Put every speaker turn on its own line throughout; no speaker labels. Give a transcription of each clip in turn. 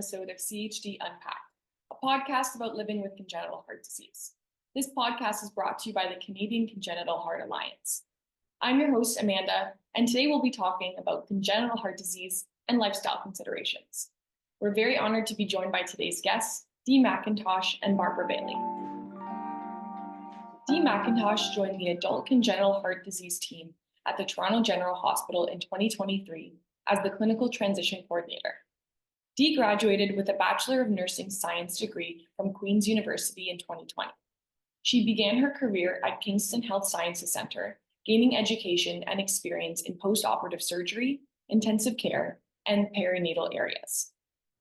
episode of CHD Unpacked, a podcast about living with congenital heart disease. This podcast is brought to you by the Canadian Congenital Heart Alliance. I'm your host, Amanda, and today we'll be talking about congenital heart disease and lifestyle considerations. We're very honored to be joined by today's guests, Dee Mackintosh and Barbara Bailey. Dee Mackintosh joined the adult congenital heart disease team at the Toronto General Hospital in 2023 as the clinical transition coordinator. Dee graduated with a Bachelor of Nursing Science degree from Queen's University in 2020. She began her career at Kingston Health Sciences Centre, gaining education and experience in post-operative surgery, intensive care, and perinatal areas.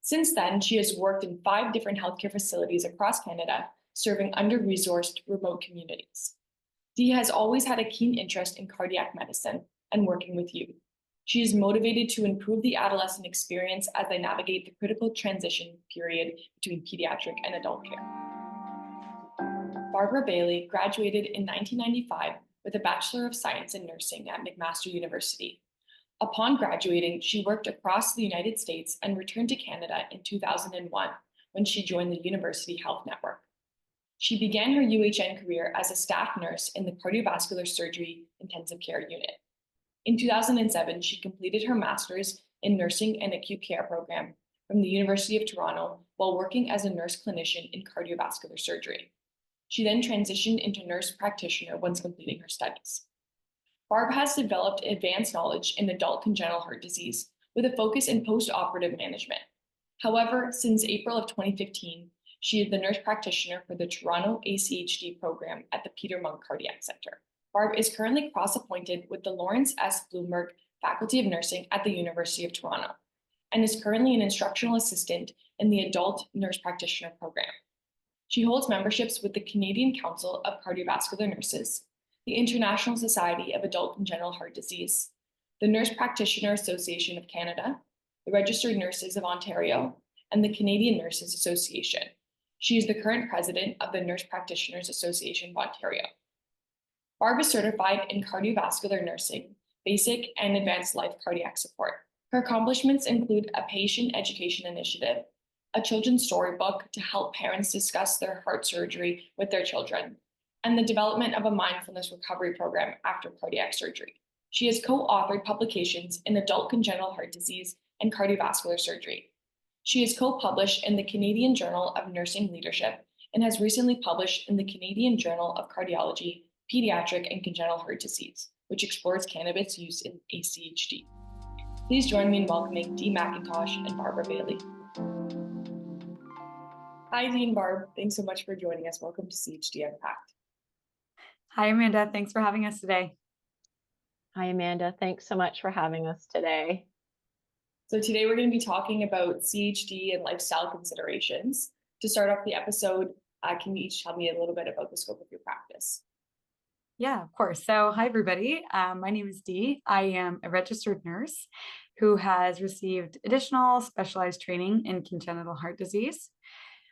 Since then, she has worked in 5 different healthcare facilities across Canada, serving under-resourced remote communities. Dee has always had a keen interest in cardiac medicine and working with youth. She is motivated to improve the adolescent experience as they navigate the critical transition period between pediatric and adult care. Barbara Bailey graduated in 1995 with a Bachelor of Science in Nursing at McMaster University. Upon graduating, she worked across the United States and returned to Canada in 2001 when she joined the University Health Network. She began her UHN career as a staff nurse in the cardiovascular surgery intensive care unit. In 2007, she completed her master's in nursing and acute care program from the University of Toronto while working as a nurse clinician in cardiovascular surgery. She then transitioned into nurse practitioner once completing her studies. Barb has developed advanced knowledge in adult congenital heart disease with a focus in post-operative management. However, since April of 2015, she is the nurse practitioner for the Toronto ACHD program at the Peter Munk Cardiac Centre. Barb is currently cross-appointed with the Lawrence S. Bloomberg Faculty of Nursing at the University of Toronto and is currently an instructional assistant in the Adult Nurse Practitioner program. She holds memberships with the Canadian Council of Cardiovascular Nurses, the International Society of Adult Congenital Heart Disease, the Nurse Practitioner Association of Canada, the Registered Nurses of Ontario, and the Canadian Nurses Association. She is the current president of the Nurse Practitioners Association of Ontario. Barb is certified in cardiovascular nursing, basic and advanced life cardiac support. Her accomplishments include a patient education initiative, a children's storybook to help parents discuss their heart surgery with their children, and the development of a mindfulness recovery program after cardiac surgery. She has co-authored publications in adult congenital heart disease and cardiovascular surgery. She is co-published in the Canadian Journal of Nursing Leadership and has recently published in the Canadian Journal of Cardiology, Pediatric and Congenital Heart Disease, which explores cannabis use in ACHD. Please join me in welcoming Dee Mackintosh and Barbara Bailey. Hi, Dee and Barb. Thanks so much for joining us. Welcome to CHD Unpacked.
Hi, Amanda. Thanks for having us today.
Hi, Amanda. Thanks so much for having us today.
So today we're going to be talking about CHD and lifestyle considerations. To start off the episode, can you each tell me a little bit about the scope of your practice?
Yeah, of course. So hi, everybody. My name is Dee. I am a registered nurse who has received additional specialized training in congenital heart disease.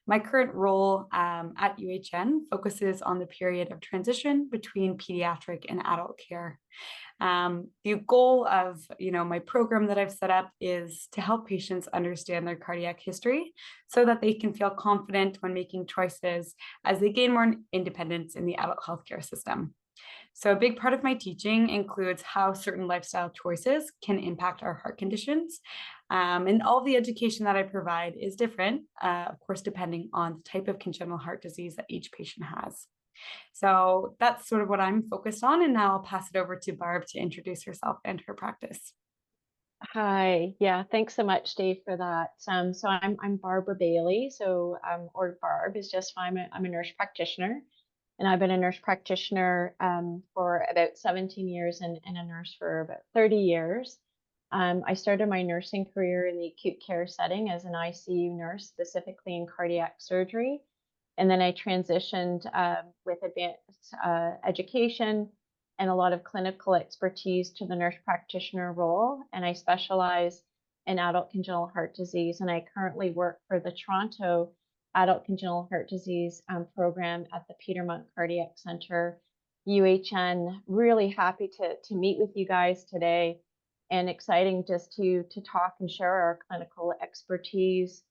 My current role at UHN focuses on the period of transition between pediatric and adult care. The goal of my program that I've set up is to help patients understand their cardiac history so that they can feel confident when making choices as they gain more independence in the adult healthcare system. So a big part of my teaching includes how certain lifestyle choices can impact our heart conditions. And all the education that I provide is different, of course, depending on the type of congenital heart disease that each patient has. So that's sort of what I'm focused on. And now I'll pass it over to Barb to introduce herself and her practice.
Hi. Yeah, thanks so much, Dave, for that. So I'm Barbara Bailey. So or Barb is just fine. I'm a nurse practitioner. And I've been a nurse practitioner for about 17 years and a nurse for about 30 years. I started my nursing career in the acute care setting as an ICU nurse, specifically in cardiac surgery. And then I transitioned with advanced education and a lot of clinical expertise to the nurse practitioner role. And I specialize in adult congenital heart disease. And I currently work for the Toronto Adult Congenital Heart Disease program at the Peter Munk Cardiac Centre, UHN. Really happy to meet with you guys today and exciting just to talk and share our clinical expertise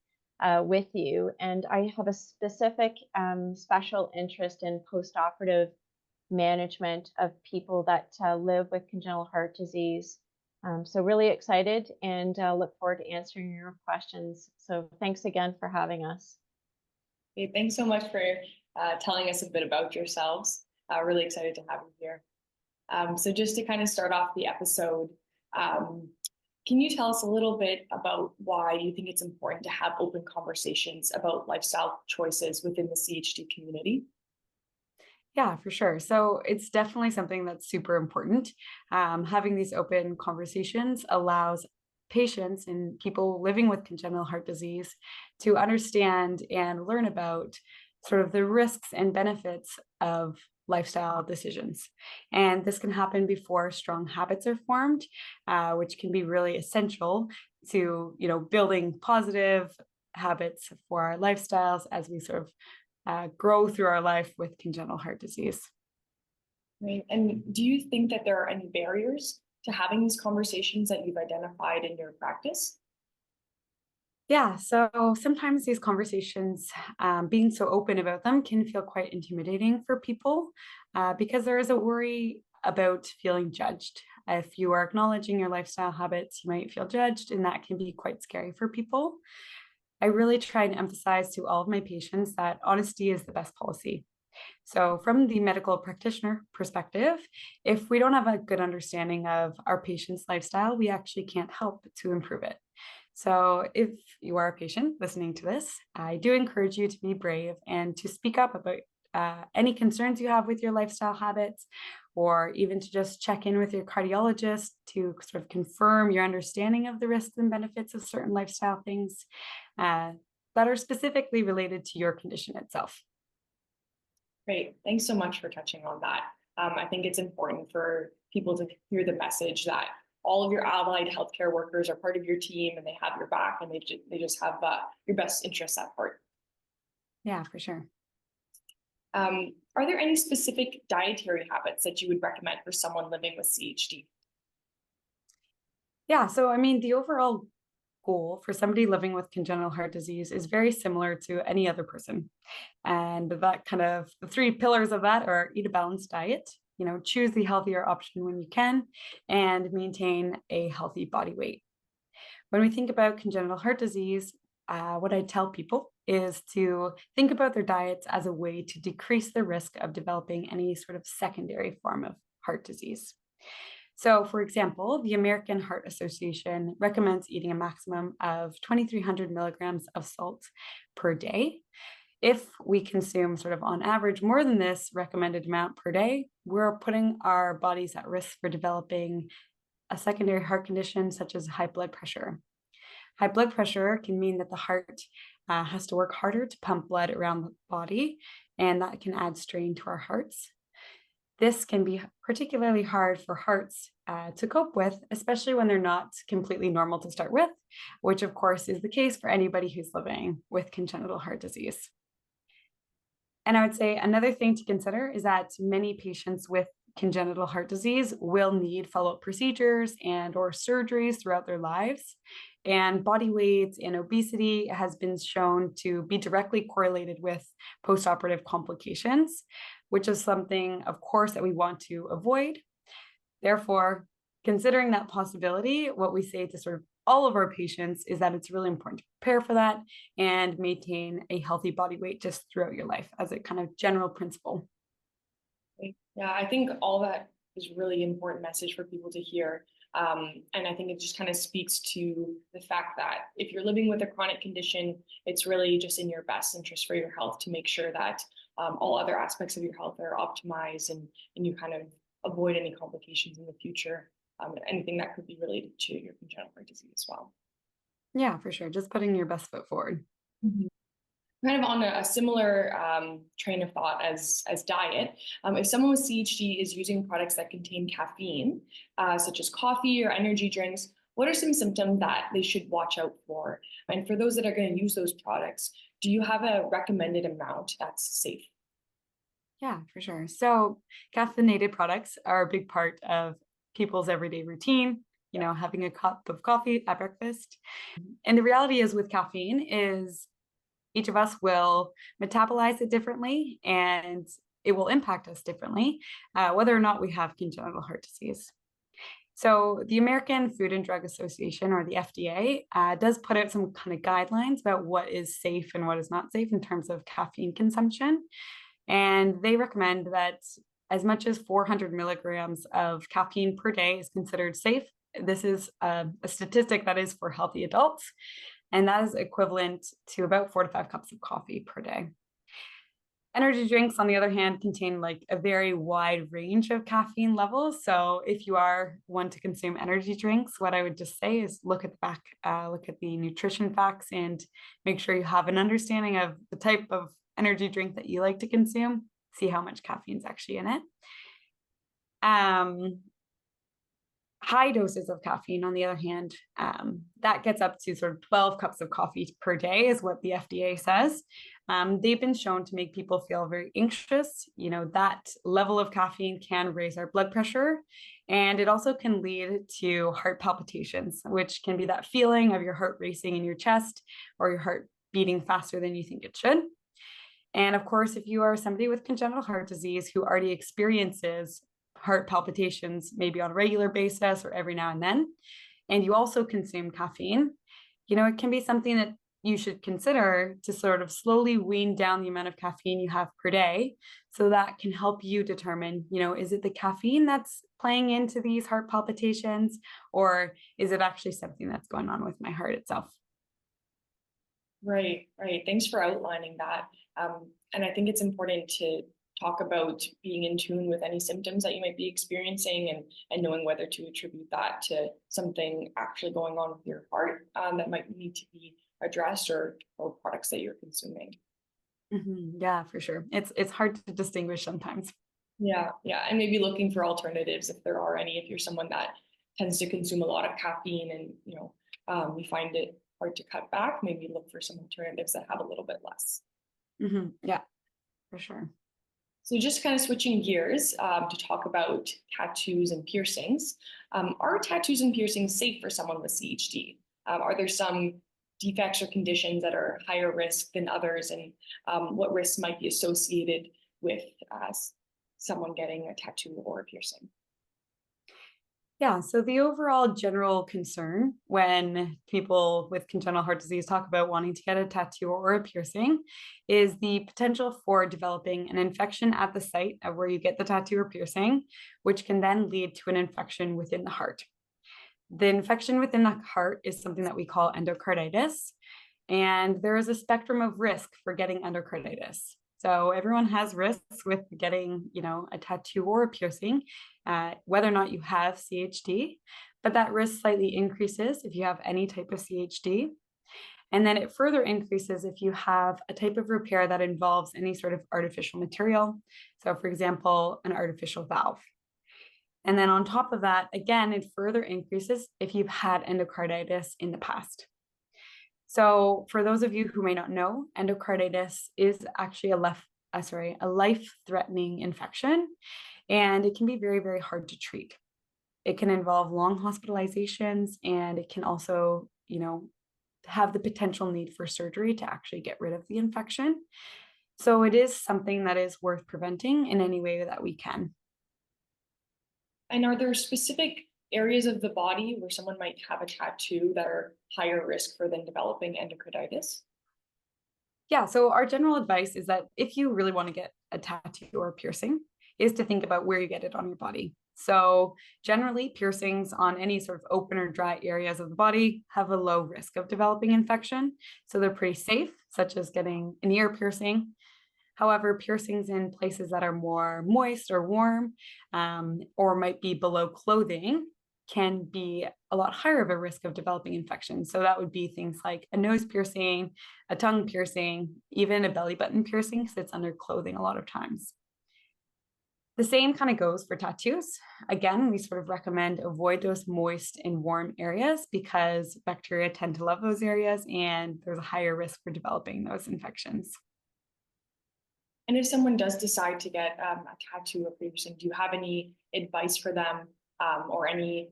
with you. And I have a specific special interest in postoperative management of people that live with congenital heart disease. So really excited and look forward to answering your questions. So thanks again for having us.
Okay, thanks so much for telling us a bit about yourselves. Really excited to have you here. So just to kind of start off the episode, um, can you tell us a little bit about why you think it's important to have open conversations about lifestyle choices within the CHD community?
Yeah, for sure. So it's definitely something that's super important. Having these open conversations allows patients and people living with congenital heart disease to understand and learn about sort of the risks and benefits of lifestyle decisions. And this can happen before strong habits are formed, which can be really essential to, building positive habits for our lifestyles as we sort of grow through our life with congenital heart disease.
Right. And do you think that there are any barriers to having these conversations that you've identified in your practice?
Yeah, so sometimes these conversations, being so open about them, can feel quite intimidating for people because there is a worry about feeling judged. If you are acknowledging your lifestyle habits, you might feel judged, and that can be quite scary for people. I really try and emphasize to all of my patients that honesty is the best policy. So, from the medical practitioner perspective, if we don't have a good understanding of our patient's lifestyle, we actually can't help to improve it. So, if you are a patient listening to this, I do encourage you to be brave and to speak up about any concerns you have with your lifestyle habits, or even to just check in with your cardiologist to sort of confirm your understanding of the risks and benefits of certain lifestyle things uh, that are specifically related to your condition itself.
Great. Thanks so much for touching on that. I think it's important for people to hear the message that all of your allied healthcare workers are part of your team and they have your back and they just have your best interests at heart.
Yeah, for sure.
Are there any specific dietary habits that you would recommend for someone living with CHD?
Yeah, so I mean, the overall goal for somebody living with congenital heart disease is very similar to any other person. And that kind of the three pillars of that are eat a balanced diet, choose the healthier option when you can, and maintain a healthy body weight. When we think about congenital heart disease, what I tell people is to think about their diets as a way to decrease the risk of developing any sort of secondary form of heart disease. So, for example, the American Heart Association recommends eating a maximum of 2,300 milligrams of salt per day. If we consume sort of on average more than this recommended amount per day, we're putting our bodies at risk for developing a secondary heart condition such as high blood pressure. High blood pressure can mean that the heart has to work harder to pump blood around the body, and that can add strain to our hearts. This can be particularly hard for hearts to cope with, especially when they're not completely normal to start with, which of course is the case for anybody who's living with congenital heart disease. And I would say another thing to consider is that many patients with congenital heart disease will need follow-up procedures and or surgeries throughout their lives. And body weight and obesity has been shown to be directly correlated with postoperative complications, which is something, of course, that we want to avoid. Therefore, considering that possibility, what we say to sort of all of our patients is that it's really important to prepare for that and maintain a healthy body weight just throughout your life as a kind of general principle.
Yeah, I think all that is really important message for people to hear. And I think it just kind of speaks to the fact that if you're living with a chronic condition, it's really just in your best interest for your health to make sure that all other aspects of your health are optimized and you kind of avoid any complications in the future, anything that could be related to your congenital heart disease as well.
Yeah, for sure. Just putting your best foot forward.
Mhm. Kind of on a similar train of thought as diet, if someone with CHD is using products that contain caffeine, such as coffee or energy drinks, what are some symptoms that they should watch out for? And for those that are going to use those products, do you have a recommended amount that's safe?
Yeah, for sure. So caffeinated products are a big part of people's everyday routine. having a cup of coffee at breakfast. And the reality is with caffeine is each of us will metabolize it differently and it will impact us differently, whether or not we have congenital heart disease. So the American Food and Drug Association, or the FDA, does put out some kind of guidelines about what is safe and what is not safe in terms of caffeine consumption. And they recommend that as much as 400 milligrams of caffeine per day is considered safe. This is a statistic that is for healthy adults, and that is equivalent to about 4 to 5 cups of coffee per day. Energy drinks, on the other hand, contain like a very wide range of caffeine levels. So if you are one to consume energy drinks, what I would just say is look at the back, look at the nutrition facts, and make sure you have an understanding of the type of energy drink that you like to consume. See how much caffeine is actually in it. High doses of caffeine, on the other hand, that gets up to sort of 12 cups of coffee per day is what the FDA says. They've been shown to make people feel very anxious. That level of caffeine can raise our blood pressure, and it also can lead to heart palpitations, which can be that feeling of your heart racing in your chest or your heart beating faster than you think it should. And of course, if you are somebody with congenital heart disease who already experiences heart palpitations, maybe on a regular basis or every now and then, and you also consume caffeine, it can be something that you should consider to sort of slowly wean down the amount of caffeine you have per day. So that can help you determine, is it the caffeine that's playing into these heart palpitations, or is it actually something that's going on with my heart itself?
Right, right. Thanks for outlining that. And I think it's important to talk about being in tune with any symptoms that you might be experiencing, and knowing whether to attribute that to something actually going on with your heart that might need to be addressed, or products that you're consuming.
Yeah, for sure. It's hard to distinguish sometimes.
Yeah, yeah. And maybe looking for alternatives if there are any, if you're someone that tends to consume a lot of caffeine and, you find it hard to cut back, maybe look for some alternatives that have a little bit less.
Yeah, for sure.
So just kind of switching gears to talk about tattoos and piercings. Are tattoos and piercings safe for someone with CHD? Are there some defects or conditions that are higher risk than others, and what risks might be associated with someone getting a tattoo or a piercing?
Yeah, so the overall general concern when people with congenital heart disease talk about wanting to get a tattoo or a piercing is the potential for developing an infection at the site of where you get the tattoo or piercing, which can then lead to an infection within the heart. The infection within the heart is something that we call endocarditis, and there is a spectrum of risk for getting endocarditis. So everyone has risks with getting, a tattoo or a piercing, whether or not you have CHD, but that risk slightly increases if you have any type of CHD. And then it further increases if you have a type of repair that involves any sort of artificial material. So for example, an artificial valve. And then on top of that, again, it further increases if you've had endocarditis in the past. So for those of you who may not know, endocarditis is actually a life-threatening infection, and it can be very, very hard to treat. It can involve long hospitalizations, and it can also, have the potential need for surgery to actually get rid of the infection. So it is something that is worth preventing in any way that we can.
And are there specific areas of the body where someone might have a tattoo that are higher risk for them developing endocarditis?
Yeah, so our general advice is that if you really want to get a tattoo or a piercing, is to think about where you get it on your body. So generally, piercings on any sort of open or dry areas of the body have a low risk of developing infection. So they're pretty safe, such as getting an ear piercing. However, piercings in places that are more moist or warm, or might be below clothing, can be a lot higher of a risk of developing infections. So that would be things like a nose piercing, a tongue piercing, even a belly button piercing sits under clothing a lot of times. The same kind of goes for tattoos. Again, we sort of recommend avoid those moist and warm areas because bacteria tend to love those areas, and there's a higher risk for developing those infections.
And if someone does decide to get a tattoo or piercing, do you have any advice for them, or any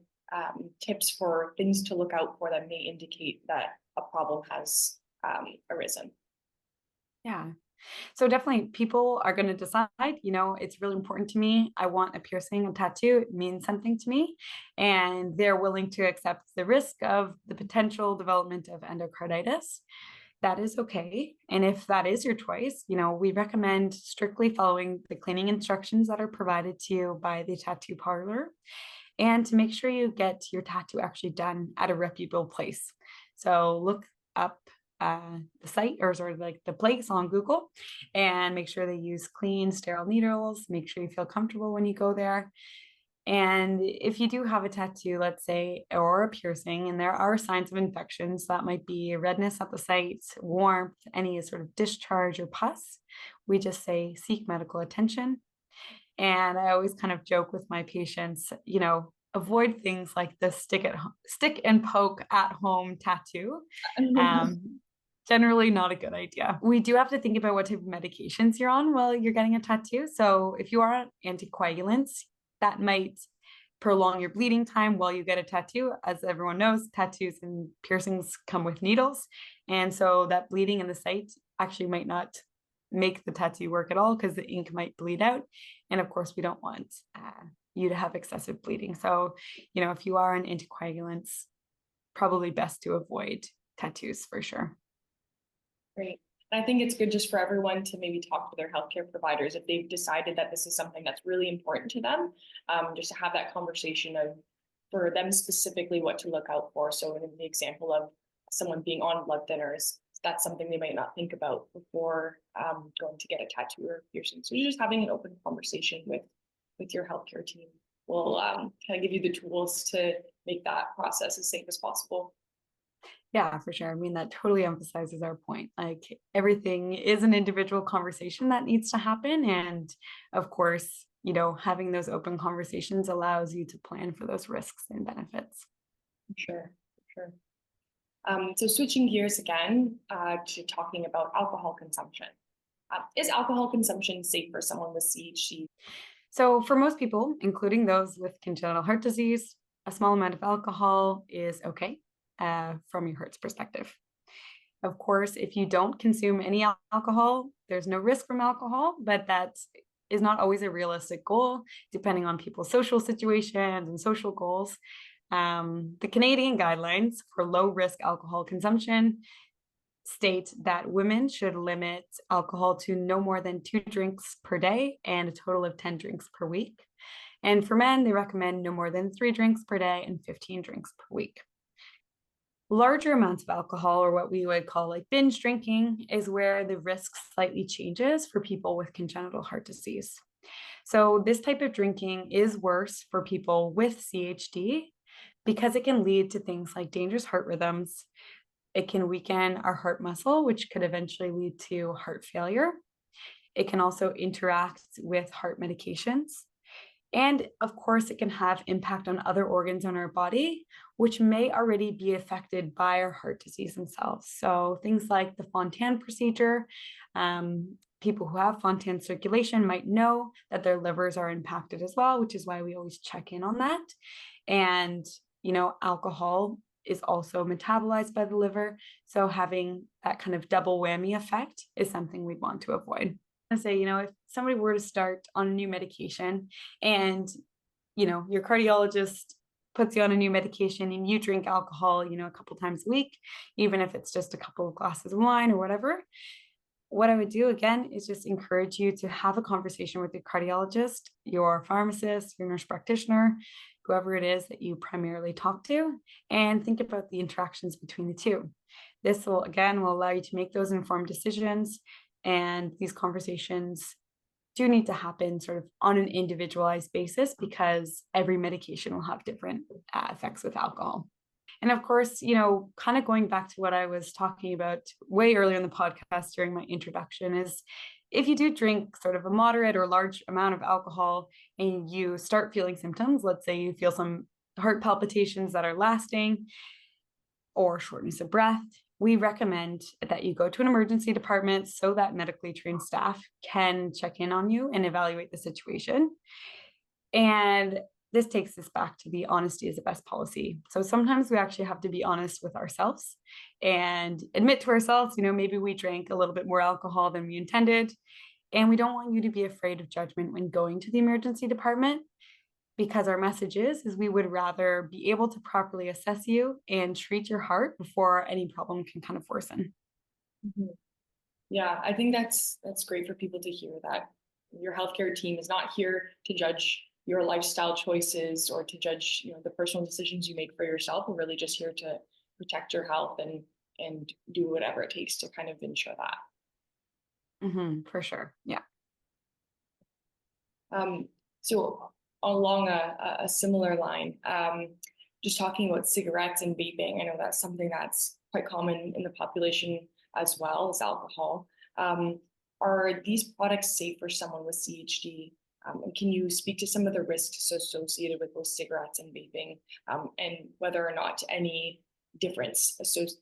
tips for things to look out for that may indicate that a problem has arisen?
Yeah. So definitely people are going to decide, it's really important to me. I want a piercing, a tattoo. It means something to me. And they're willing to accept the risk of the potential development of endocarditis. That is okay. And if that is your choice, we recommend strictly following the cleaning instructions that are provided to you by the tattoo parlor, and to make sure you get your tattoo actually done at a reputable place. So look up the site, or sort of like the place on Google, and make sure they use clean, sterile needles. Make sure you feel comfortable when you go there. And if you do have a tattoo, let's say, or a piercing, and there are signs of infections, that might be redness at the site, warmth, any sort of discharge or pus, we just say seek medical attention. And I always kind of joke with my patients, avoid things like the stick and poke at home tattoo. Um, Generally not a good idea. We do have to think about what type of medications you're on while you're getting a tattoo. So if you are on anticoagulants, that might prolong your bleeding time while you get a tattoo. As everyone knows, tattoos and piercings come with needles. And so that bleeding in the site actually might not make the tattoo work at all, because the ink might bleed out. And of course, we don't want you to have excessive bleeding. So, if you are on anticoagulants, probably best to avoid tattoos for sure.
Great. And I think it's good just for everyone to maybe talk to their healthcare providers if they've decided that this is something that's really important to them, just to have that conversation of, for them specifically, what to look out for. So in the example of someone being on blood thinners, that's something they might not think about before going to get a tattoo or piercing. So you're just having an open conversation with your healthcare team will kind of give you the tools to make that process as safe as possible.
Yeah, for sure. I mean, that totally emphasizes our point. Like, everything is an individual conversation that needs to happen. And of course, having those open conversations allows you to plan for those risks and benefits.
Sure, sure. So switching gears again to talking about alcohol consumption. Is alcohol consumption safe for someone with CHD?
So for most people, including those with congenital heart disease, a small amount of alcohol is okay from your heart's perspective. Of course, if you don't consume any alcohol, there's no risk from alcohol, but that is not always a realistic goal, depending on people's social situations and social goals. The Canadian guidelines for low risk alcohol consumption state that women should limit alcohol to no more than 2 drinks per day and a total of 10 drinks per week. And for men, they recommend no more than 3 drinks per day and 15 drinks per week. Larger amounts of alcohol, or what we would call like binge drinking, is where the risk slightly changes for people with congenital heart disease. So this type of drinking is worse for people with CHD because it can lead to things like dangerous heart rhythms. It can weaken our heart muscle, which could eventually lead to heart failure. It can also interact with heart medications. And of course, it can have impact on other organs in our body, which may already be affected by our heart disease themselves. So things like the Fontan procedure, people who have Fontan circulation might know that their livers are impacted as well, which is why we always check in on that. And, alcohol is also metabolized by the liver. So having that kind of double whammy effect is something we'd want to avoid. I say, if somebody were to start on a new medication and, your cardiologist puts you on a new medication and you drink alcohol, a couple times a week, even if it's just a couple of glasses of wine or whatever, what I would do again is just encourage you to have a conversation with your cardiologist, your pharmacist, your nurse practitioner, whoever it is that you primarily talk to, and think about the interactions between the two. This will allow you to make those informed decisions. And these conversations do need to happen sort of on an individualized basis, because every medication will have different effects with alcohol. And of course, kind of going back to what I was talking about way earlier in the podcast during my introduction, is if you do drink sort of a moderate or large amount of alcohol and you start feeling symptoms, let's say you feel some heart palpitations that are lasting or shortness of breath, we recommend that you go to an emergency department so that medically trained staff can check in on you and evaluate the situation. And this takes us back to the honesty is the best policy. So sometimes we actually have to be honest with ourselves and admit to ourselves, maybe we drank a little bit more alcohol than we intended. And we don't want you to be afraid of judgment when going to the emergency department, because our message is we would rather be able to properly assess you and treat your heart before any problem can kind of worsen.
Mhm. Yeah, I think that's great for people to hear that your healthcare team is not here to judge your lifestyle choices or to judge, the personal decisions you make for yourself. We're really just here to protect your health and do whatever it takes to kind of ensure that.
For sure. Yeah.
So along a similar line, just talking about cigarettes and vaping, I know that's something that's quite common in the population as well as alcohol. Are these products safe for someone with CHD? And can you speak to some of the risks associated with both cigarettes and vaping, and whether or not any difference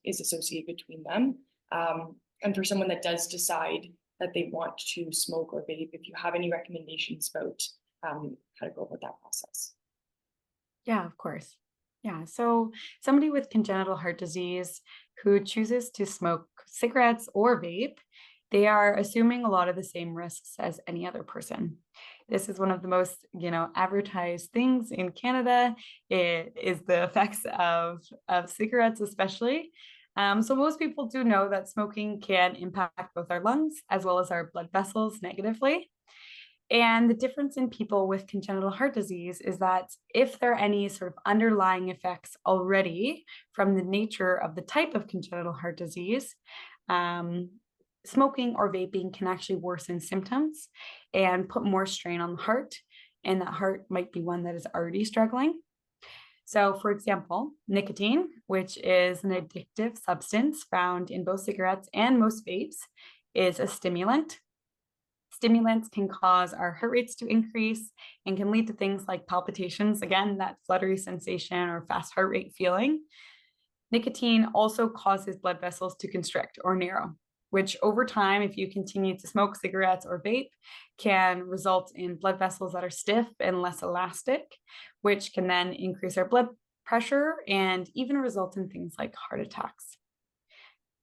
is associated between them? And for someone that does decide that they want to smoke or vape, if you have any recommendations about how to go about that process.
Yeah, of course. Yeah. So somebody with congenital heart disease who chooses to smoke cigarettes or vape, they are assuming a lot of the same risks as any other person. This is one of the most, advertised things in Canada. It is the effects of cigarettes, especially. So most people do know that smoking can impact both our lungs as well as our blood vessels negatively. And the difference in people with congenital heart disease is that if there are any sort of underlying effects already from the nature of the type of congenital heart disease, um, smoking or vaping can actually worsen symptoms and put more strain on the heart. And that heart might be one that is already struggling. So, for example, nicotine, which is an addictive substance found in both cigarettes and most vapes, is a stimulant. Stimulants can cause our heart rates to increase and can lead to things like palpitations, again, that fluttery sensation or fast heart rate feeling. Nicotine also causes blood vessels to constrict or narrow, which over time, if you continue to smoke cigarettes or vape, can result in blood vessels that are stiff and less elastic, which can then increase our blood pressure and even result in things like heart attacks.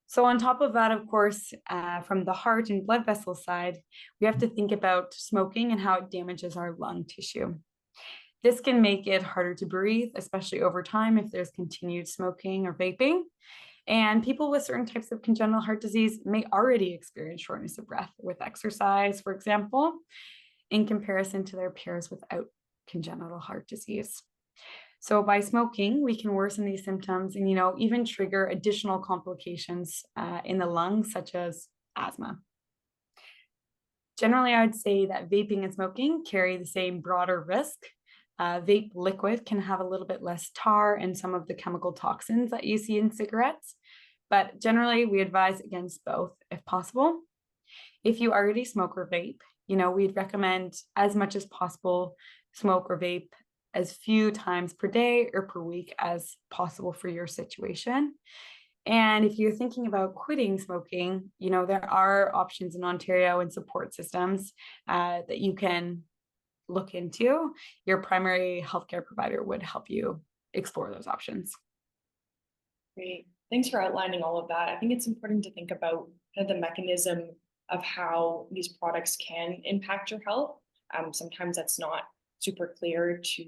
So, on top of that, of course, from the heart and blood vessel side, we have to think about smoking and how it damages our lung tissue. This can make it harder to breathe, especially over time if there's continued smoking or vaping. And people with certain types of congenital heart disease may already experience shortness of breath with exercise, for example, in comparison to their peers without congenital heart disease. So by smoking, we can worsen these symptoms and, even trigger additional complications in the lungs, such as asthma. Generally, I would say that vaping and smoking carry the same broader risk. Vape liquid can have a little bit less tar and some of the chemical toxins that you see in cigarettes, but generally we advise against both if possible. If you already smoke or vape, we'd recommend as much as possible smoke or vape as few times per day or per week as possible for your situation. And if you're thinking about quitting smoking, there are options in Ontario and support systems that you can look into. Your primary healthcare provider would help you explore those options.
Great. Thanks for outlining all of that. I think it's important to think about kind of the mechanism of how these products can impact your health. Sometimes that's not super clear to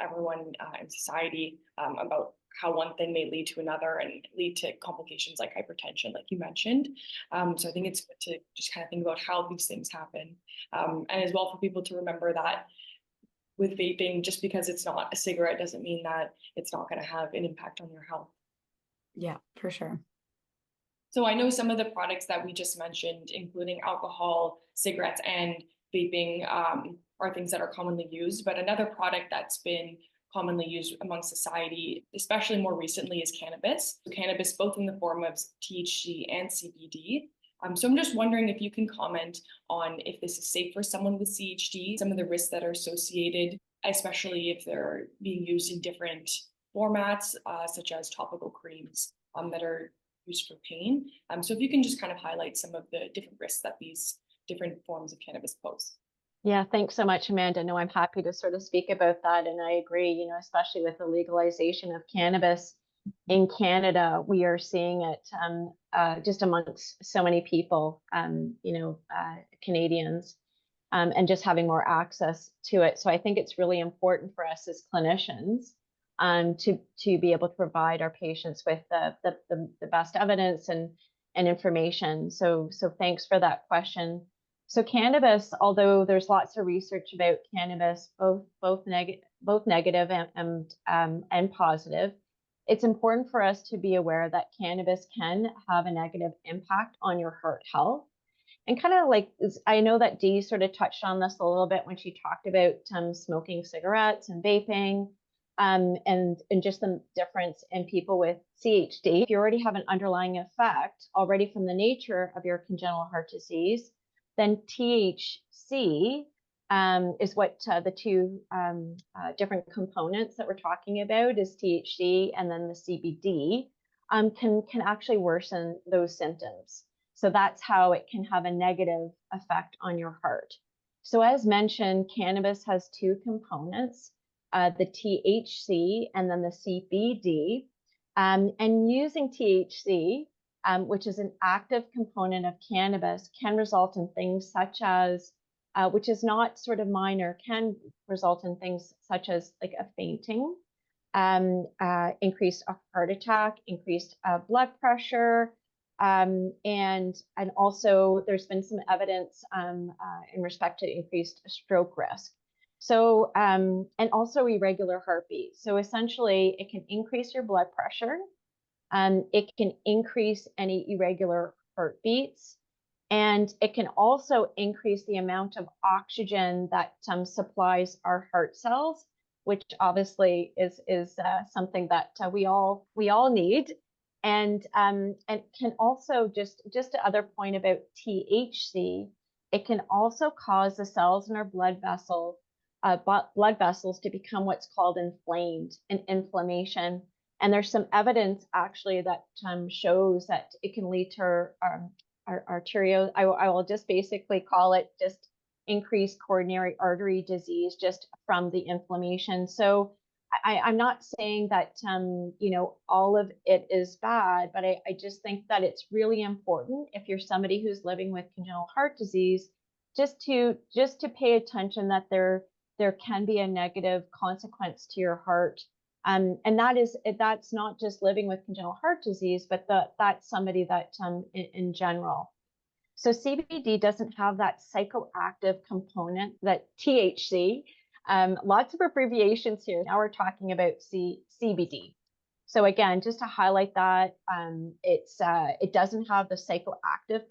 everyone in society about how one thing may lead to another and lead to complications like hypertension, like you mentioned. So I think it's good to just kind of think about how these things happen. And as well for people to remember that with vaping, just because it's not a cigarette doesn't mean that it's not going to have an impact on your health.
Yeah, for sure.
So I know some of the products that we just mentioned, including alcohol, cigarettes, and vaping, are things that are commonly used. But another product that's been commonly used among society, especially more recently, is cannabis. So cannabis, both in the form of THC and CBD. So I'm just wondering if you can comment on if this is safe for someone with CHD, some of the risks that are associated, especially if they're being used in different formats, such as topical creams that are used for pain. So if you can just kind of highlight some of the different risks that these different forms of cannabis pose.
Yeah, thanks so much, Amanda. No, I'm happy to sort of speak about that. And I agree, especially with the legalization of cannabis in Canada, we are seeing it just amongst so many people, Canadians, and just having more access to it. So I think it's really important for us as clinicians to be able to provide our patients with the best evidence and information. So thanks for that question. So cannabis, although there's lots of research about cannabis, both negative and positive, it's important for us to be aware that cannabis can have a negative impact on your heart health. And kind of like, I know that Dee sort of touched on this a little bit when she talked about smoking cigarettes and vaping, and just the difference in people with CHD. If you already have an underlying effect already from the nature of your congenital heart disease, then THC is what the two different components that we're talking about is THC and then the CBD can actually worsen those symptoms. So that's how it can have a negative effect on your heart. So as mentioned, cannabis has two components, the THC and then the CBD. And using THC, which is an active component of cannabis, can result in things such as, which is not sort of minor, can result in things such as like a fainting, increased heart attack, increased blood pressure, and also there's been some evidence in respect to increased stroke risk. So, and also irregular heartbeat. So essentially it can increase your blood pressure. It can increase any irregular heartbeats. And it can also increase the amount of oxygen that supplies our heart cells, which obviously is something that we all need. And can also just the other point about THC, it can also cause the cells in our blood vessels to become what's called inflamed and inflammation. And there's some evidence actually that shows that it can lead to arterial. I will just basically call it just increased coronary artery disease just from the inflammation. So I'm not saying that all of it is bad, but I just think that it's really important if you're somebody who's living with congenital heart disease, just to pay attention that there can be a negative consequence to your heart. And that's not just living with congenital heart disease, but that's somebody that in general. So CBD doesn't have that psychoactive component that THC. Lots of abbreviations here. Now we're talking about CBD. So again, just to highlight that, it doesn't have the psychoactive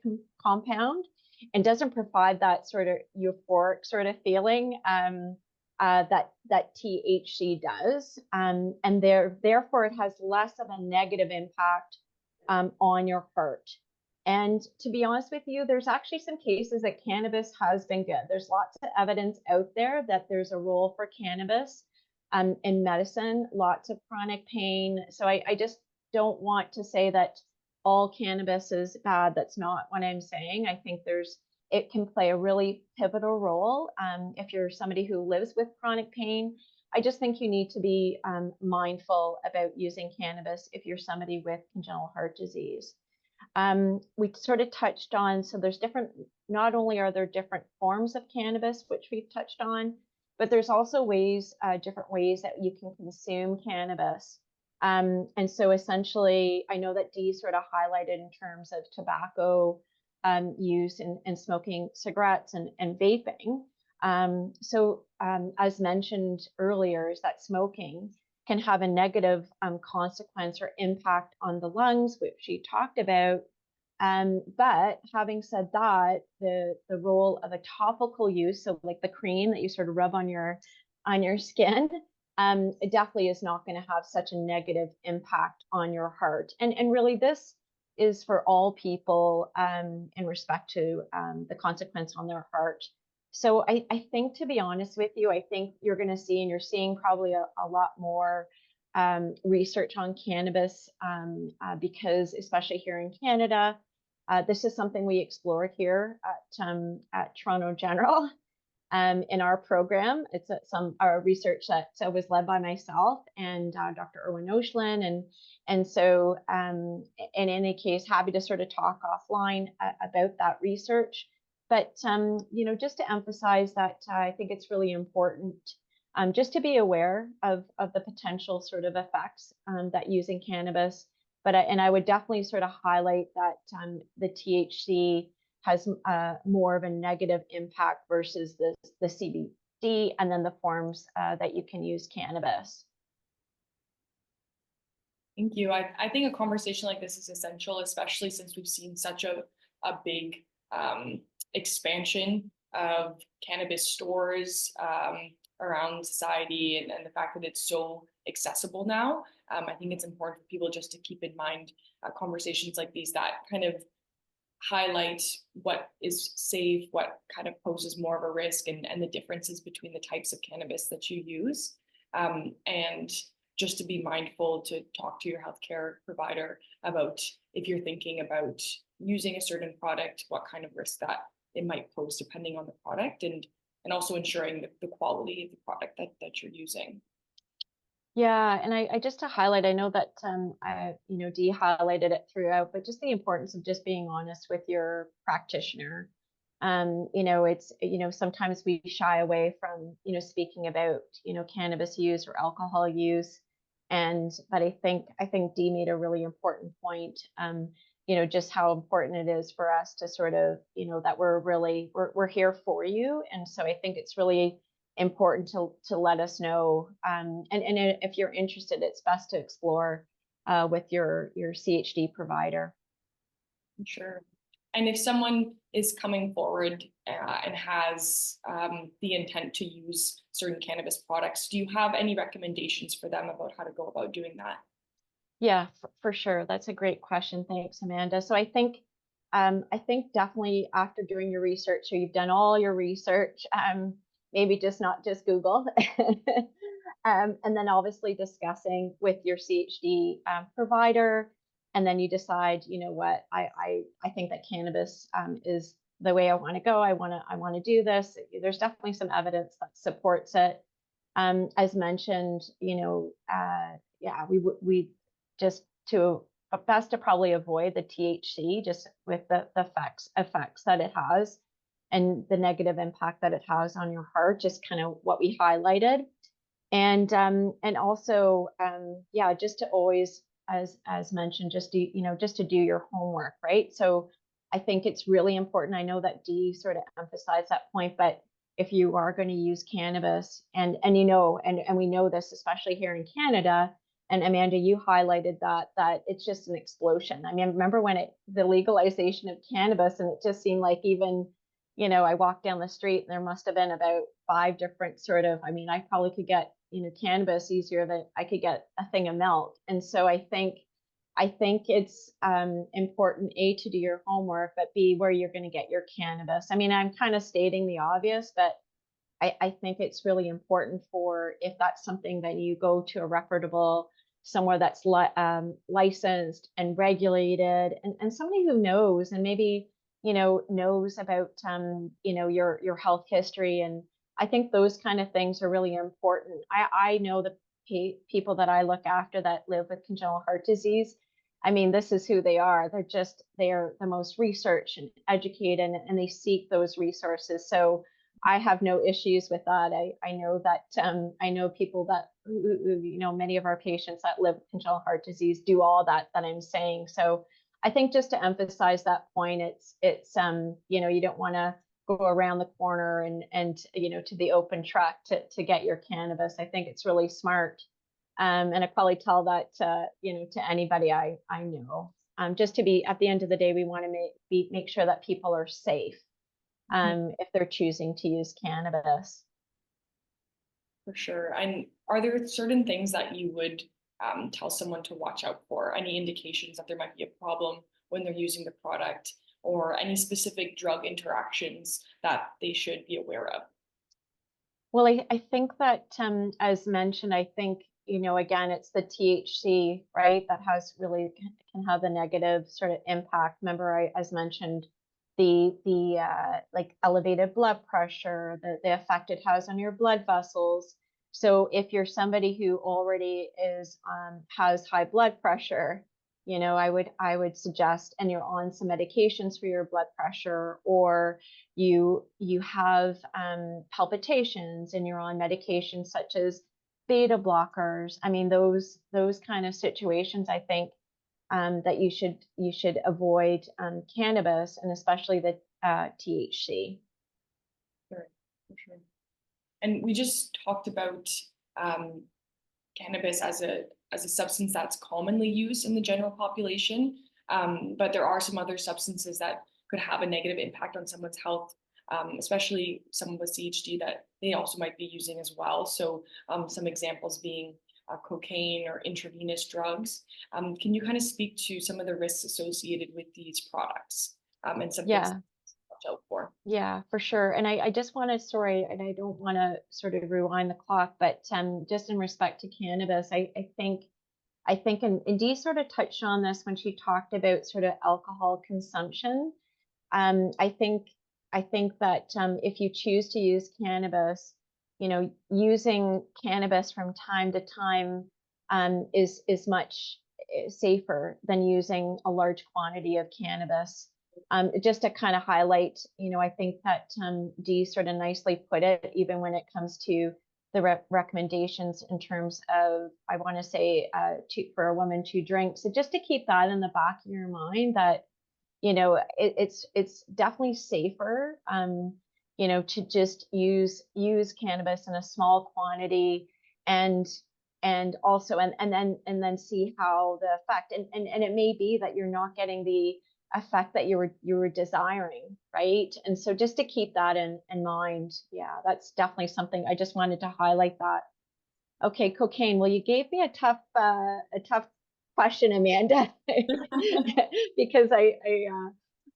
compound and doesn't provide that sort of euphoric sort of feeling that THC does. And therefore it has less of a negative impact on your heart. And to be honest with you, there's actually some cases that cannabis has been good. There's lots of evidence out there that there's a role for cannabis in medicine, lots of chronic pain. So I just don't want to say that all cannabis is bad. That's not what I'm saying. I think it can play a really pivotal role if you're somebody who lives with chronic pain. I just think you need to be mindful about using cannabis if you're somebody with congenital heart disease. We sort of touched on, so there's not only are there different forms of cannabis, which we've touched on, but there's also different ways that you can consume cannabis. And so essentially, I know that Dee sort of highlighted in terms of tobacco use and smoking cigarettes and vaping. So as mentioned earlier, is that smoking can have a negative consequence or impact on the lungs, which she talked about. But having said that, the role of a topical use, so like the cream that you sort of rub on your skin, it definitely is not going to have such a negative impact on your heart. And really, this is for all people in respect to the consequence on their heart. So I think, to be honest with you, I think you're going to see, and you're seeing probably a lot more research on cannabis because, especially here in Canada, this is something we explored here at Toronto General. in our program. It's some our research that was led by myself and Dr. Erwin Oshlin, and so in any case, happy to sort of talk offline about that research. But just to emphasize that I think it's really important just to be aware of the potential sort of effects that using cannabis. But I would definitely sort of highlight that the THC has more of a negative impact versus the CBD and then the forms that you can use cannabis.
Thank you. I think a conversation like this is essential, especially since we've seen such a big expansion of cannabis stores around society, and the fact that it's so accessible now. I think it's important for people just to keep in mind conversations like these that kind of highlight what is safe, what kind of poses more of a risk, and the differences between the types of cannabis that you use. And just to be mindful to talk to your healthcare provider about if you're thinking about using a certain product, what kind of risk that it might pose depending on the product, and also ensuring the quality of the product that you're using.
Yeah, and I just to highlight, I know that Dee highlighted it throughout, but just the importance of just being honest with your practitioner. It's sometimes we shy away from speaking about cannabis use or alcohol use, but I think Dee made a really important point. Just how important it is for us to sort of that we're here for you, and so I think it's really important to let us know. And if you're interested, it's best to explore with your CHD provider.
Sure. And if someone is coming forward and has the intent to use certain cannabis products, do you have any recommendations for them about how to go about doing that?
Yeah, for sure. That's a great question. Thanks, Amanda. So I think definitely after doing your research, so you've done all your research, maybe just not just Google, and then obviously discussing with your CHD provider, and then you decide, what, I think that cannabis is the way I want to go. I want to do this. There's definitely some evidence that supports it. As mentioned, yeah, we just to best to probably avoid the THC just with the effects that it has and the negative impact that it has on your heart, just kind of what we highlighted. And also yeah, just to always, as mentioned, just to do your homework, right? So I think it's really important. I know that Dee sort of emphasized that point, but if you are going to use cannabis, and we know this, especially here in Canada, and Amanda, you highlighted that it's just an explosion. I mean, I remember when the legalization of cannabis, and it just seemed like even, I walked down the street and there must have been about 5 different sort of, I mean, I probably could get, cannabis easier than I could get a thing of milk. And so I think it's important, A, to do your homework, but B, where you're going to get your cannabis. I mean, I'm kind of stating the obvious, but I think it's really important for, if that's something that you go to a reputable, somewhere that's licensed and regulated, and somebody who knows, and maybe knows about your health history. And I think those kind of things are really important. I know the people that I look after that live with congenital heart disease. I mean, this is who they are. They're the most researched and educated, and they seek those resources. So I have no issues with that. I know that I know people that many of our patients that live with congenital heart disease do all that I'm saying. So I think just to emphasize that point, it's you don't want to go around the corner and to the open truck to get your cannabis. I think it's really smart, and I probably tell that to anybody I know. Just to be, at the end of the day, we want to make sure that people are safe if they're choosing to use cannabis.
For sure. And are there certain things that you would tell someone to watch out for? Any indications that there might be a problem when they're using the product, or any specific drug interactions that they should be aware of?
Well, I think that, as mentioned, I think, again, it's the THC, right, that has really can have a negative sort of impact. Remember, as mentioned, like elevated blood pressure, the effect it has on your blood vessels. So if you're somebody who already has high blood pressure, I would suggest, and you're on some medications for your blood pressure, or you have palpitations and you're on medications such as beta blockers. I mean, those kind of situations, I think that you should avoid cannabis, and especially the THC.
Sure, for sure. And we just talked about um, cannabis as a substance that's commonly used in the general population, but there are some other substances that could have a negative impact on someone's health, especially someone with CHD that they also might be using as well. So some examples being cocaine or intravenous drugs. Can you kind of speak to some of the risks associated with these products and some things to
Yeah,
watch out for?
yeah, for sure. And I just want to, sorry, and I don't want to sort of rewind the clock, but just in respect to cannabis, I think, and Dee sort of touched on this when she talked about sort of alcohol consumption. Um, I think I think that if you choose to use cannabis, using cannabis from time to time is much safer than using a large quantity of cannabis. Just to kind of highlight, I think that Dee sort of nicely put it, even when it comes to the recommendations in terms of, I want to say, for a woman to drink. So just to keep that in the back of your mind, that it's definitely safer, to just use cannabis in a small quantity, and also, and then see how the effect, and it may be that you're not getting the effect that you were desiring, right? And so just to keep that in mind, yeah, that's definitely something I just wanted to highlight that. Okay, cocaine. Well, you gave me a tough question, Amanda, because I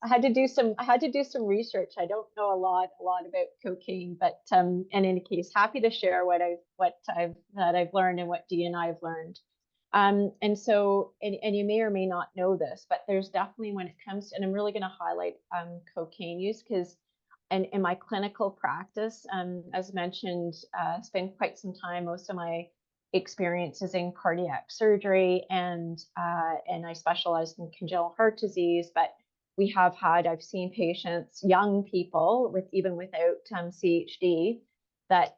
had to do some research. I don't know a lot about cocaine, but in any case, happy to share what I've learned and what Dee and I have learned. And so, and you may or may not know this, but there's definitely, when it comes to, and I'm really going to highlight cocaine use, because in my clinical practice, as mentioned, spent quite some time. Most of my experiences in cardiac surgery, and I specialized in congenital heart disease. But I've seen patients, young people even without CHD, that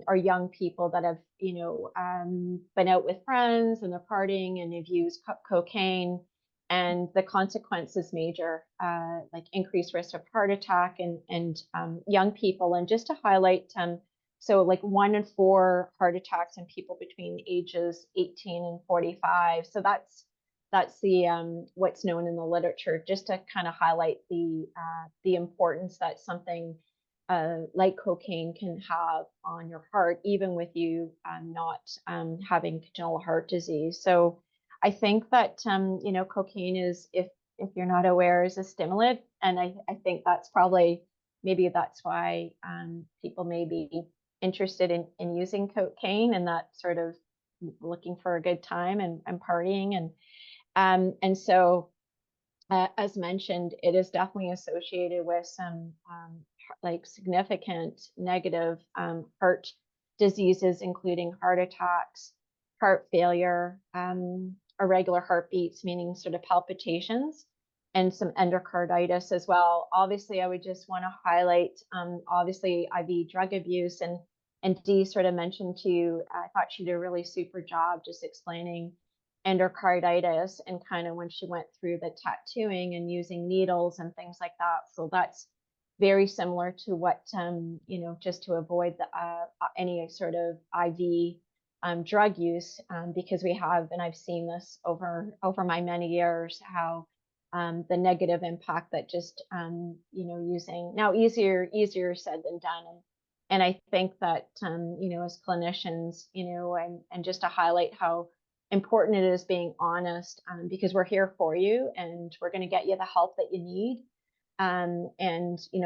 are young people that have been out with friends and they're partying and they've used cocaine, and the consequence is major, like increased risk of heart attack and young people. And just to highlight, so like 1 in 4 heart attacks in people between ages 18 and 45. So that's the what's known in the literature, just to kind of highlight the importance that something like cocaine can have on your heart, even with you not having congenital heart disease. So I think that cocaine is, if you're not aware, is a stimulant, and I think that's probably, maybe that's why people may be interested in using cocaine, and that sort of looking for a good time and partying, and so as mentioned, it is definitely associated with some like significant negative heart diseases, including heart attacks, heart failure, irregular heartbeats, meaning sort of palpitations, and some endocarditis as well. Obviously, I would just want to highlight, obviously, IV drug abuse, and Dee sort of mentioned to you, I thought she did a really super job just explaining endocarditis, and kind of when she went through the tattooing and using needles and things like that. So that's very similar to what, just to avoid any sort of IV drug use, because we have, and I've seen this over my many years, how the negative impact that just, using, now easier said than done. And I think that, as clinicians, and just to highlight how important it is being honest, because we're here for you and we're going to get you the help that you need. And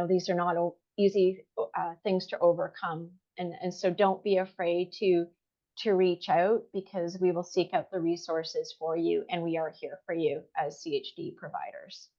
these are not easy things to overcome, and so don't be afraid to reach out, because we will seek out the resources for you, and we are here for you as CHD providers.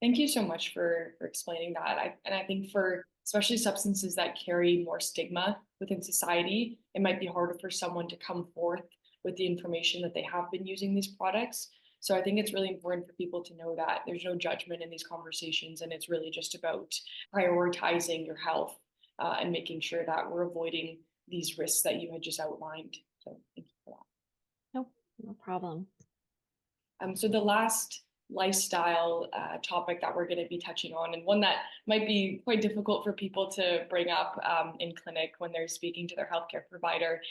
Thank you so much for explaining that. And I think for especially substances that carry more stigma within society, it might be harder for someone to come forth with the information that they have been using these products. So I think it's really important for people to know that there's no judgment in these conversations, and it's really just about prioritizing your health and making sure that we're avoiding these risks that you had just outlined. So thank you for that.
No, no problem.
So the last lifestyle topic that we're going to be touching on, and one that might be quite difficult for people to bring up in clinic when they're speaking to their healthcare provider,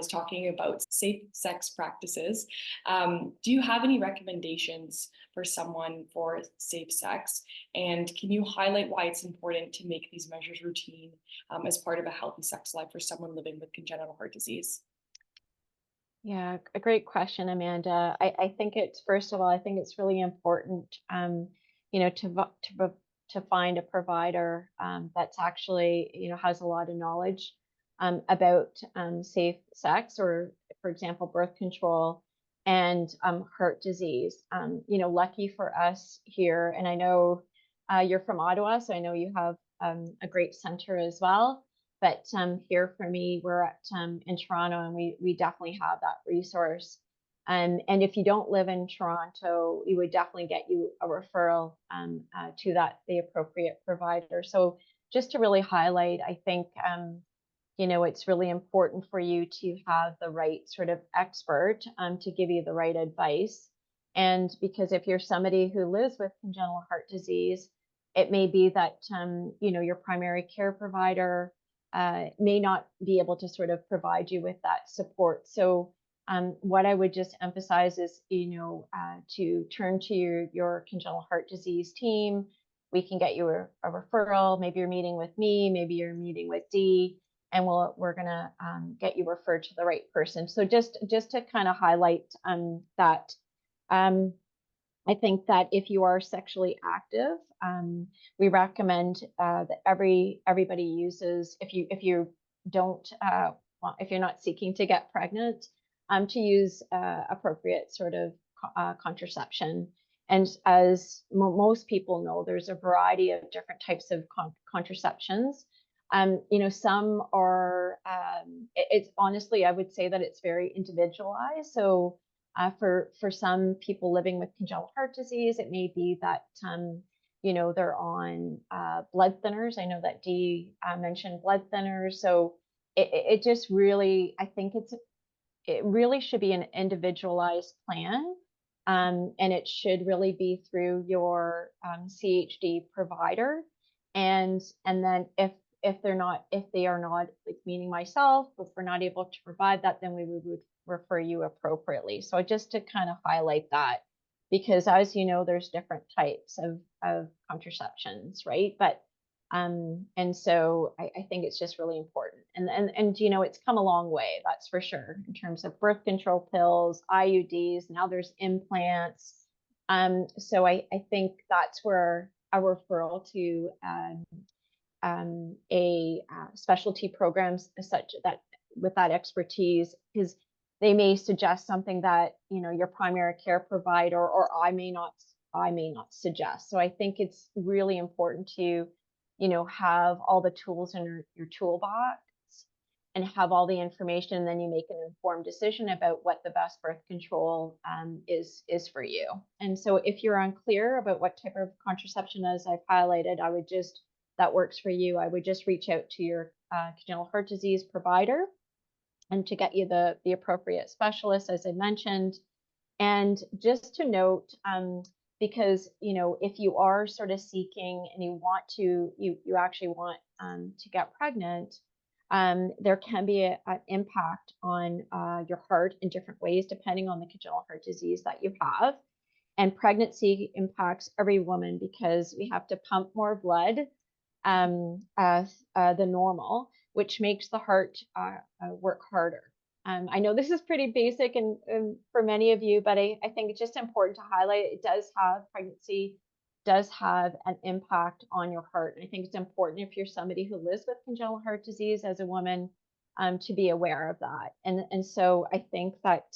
is talking about safe sex practices. Do you have any recommendations for someone for safe sex? And can you highlight why it's important to make these measures routine as part of a healthy sex life for someone living with congenital heart disease?
Yeah, a great question, Amanda. I think it's first of all, I think it's really important, to find a provider that's actually, has a lot of knowledge about safe sex, or, for example, birth control and heart disease. Lucky for us here, and I know you're from Ottawa, so I know you have a great center as well. But here for me, we're at in Toronto, and we definitely have that resource. And if you don't live in Toronto, we would definitely get you a referral to the appropriate provider. So just to really highlight, I think it's really important for you to have the right sort of expert to give you the right advice. And because if you're somebody who lives with congenital heart disease, it may be that your primary care provider may not be able to sort of provide you with that support. So what I would just emphasize is, to turn to your congenital heart disease team. We can get you a referral. Maybe you're meeting with me, maybe you're meeting with Dee, and we're gonna get you referred to the right person. So just to kind of highlight that. I think that if you are sexually active, we recommend that everybody uses, if you don't if you're not seeking to get pregnant, to use appropriate sort of contraception. And as most people know, there's a variety of different types of contraceptions. Some are, it's honestly, I would say that it's very individualized. So for some people living with congenital heart disease, it may be that they're on blood thinners. I know that Dee mentioned blood thinners. So it just really, I think it really should be an individualized plan. And it should really be through your CHD provider. And then if they are not, like, meaning myself, if we're not able to provide that, then we would refer you appropriately. So just to kind of highlight that, because as you know, there's different types of contraceptions, right? But and so I think it's just really important. And it's come a long way, that's for sure, in terms of birth control pills, IUDs, now there's implants. So I think that's where a referral to a specialty programs such that with that expertise, because they may suggest something that your primary care provider or I may not suggest. So I think it's really important to have all the tools in your toolbox and have all the information, and then you make an informed decision about what the best birth control is for you. And so if you're unclear about what type of contraception, as I've highlighted, that works for you, I would just reach out to your congenital heart disease provider and to get you the appropriate specialist, as I mentioned. And just to note, because if you are sort of seeking and you actually want to get pregnant, there can be an impact on your heart in different ways depending on the congenital heart disease that you have. And pregnancy impacts every woman because we have to pump more blood than normal, which makes the heart work harder. I know this is pretty basic and for many of you, but I think it's just important to highlight pregnancy does have an impact on your heart. And I think it's important, if you're somebody who lives with congenital heart disease as a woman, to be aware of that. And so I think that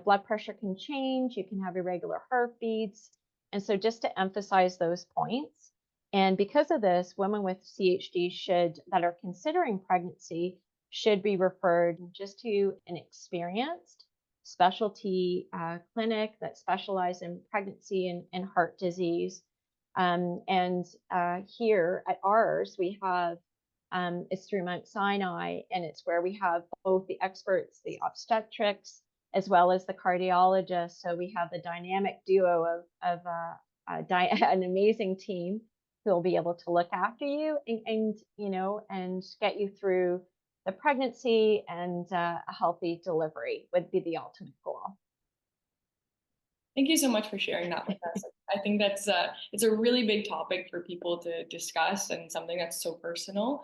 blood pressure can change. You can have irregular heartbeats. And so just to emphasize those points, and because of this, women with CHD that are considering pregnancy should be referred just to an experienced specialty clinic that specializes in pregnancy and heart disease. And here at ours, we have it's through Mount Sinai, and it's where we have both the experts, the obstetrics, as well as the cardiologist. So we have the dynamic duo of an amazing team who will be able to look after you and get you through the pregnancy, and a healthy delivery would be the ultimate goal.
Thank you so much for sharing that with us. I think that's it's a really big topic for people to discuss, and something that's so personal.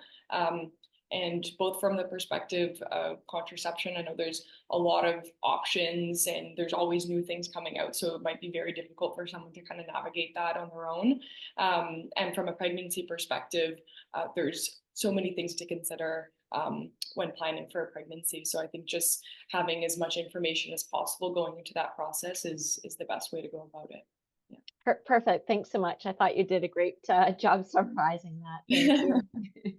And both from the perspective of contraception, I know there's a lot of options and there's always new things coming out. So it might be very difficult for someone to kind of navigate that on their own. And from a pregnancy perspective, there's so many things to consider when planning for a pregnancy. So I think just having as much information as possible going into that process is the best way to go about it. Yeah.
Perfect. Thanks so much. I thought you did a great job summarizing that. Thank you.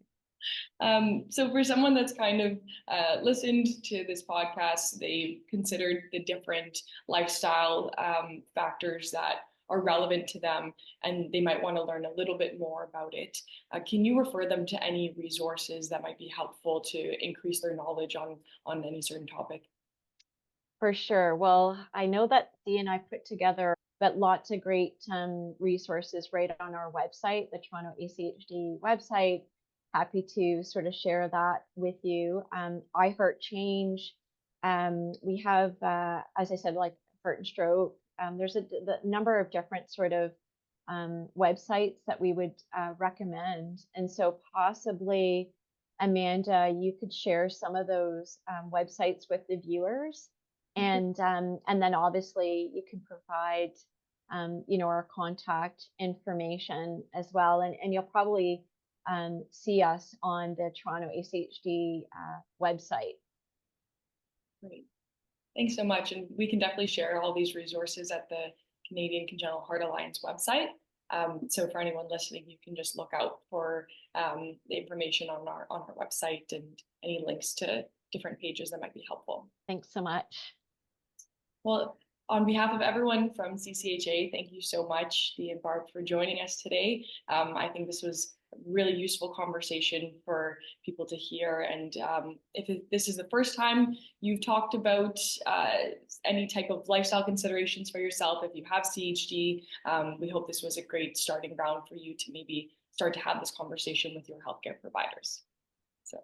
So for someone that's kind of listened to this podcast, they've considered the different lifestyle factors that are relevant to them, and they might want to learn a little bit more about it. Can you refer them to any resources that might be helpful to increase their knowledge on any certain topic?
For sure. Well, I know that Dee and I put together but lots of great resources right on our website, the Toronto ACHD website. Happy to sort of share that with you. I Heart Change. We have, as I said, like Heart and Stroke. There's the number of different sort of websites that we would recommend. And so possibly, Amanda, you could share some of those websites with the viewers. And then obviously you can provide, our contact information as well. And you'll probably see us on the Toronto ACHD website.
Great. Thanks so much. And we can definitely share all these resources at the Canadian Congenital Heart Alliance website. So for anyone listening, you can just look out for the information on our website and any links to different pages that might be helpful.
Thanks so much.
Well, on behalf of everyone from CCHA, thank you so much, Dee and Barb, for joining us today. I think this was a really useful conversation for people to hear. And if this is the first time you've talked about any type of lifestyle considerations for yourself, if you have CHD, we hope this was a great starting ground for you to maybe start to have this conversation with your healthcare providers. So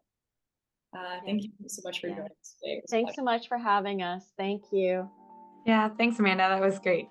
thank you so much for joining us today.
Thanks so much for having us. Thank you.
Yeah, thanks, Amanda. That was great.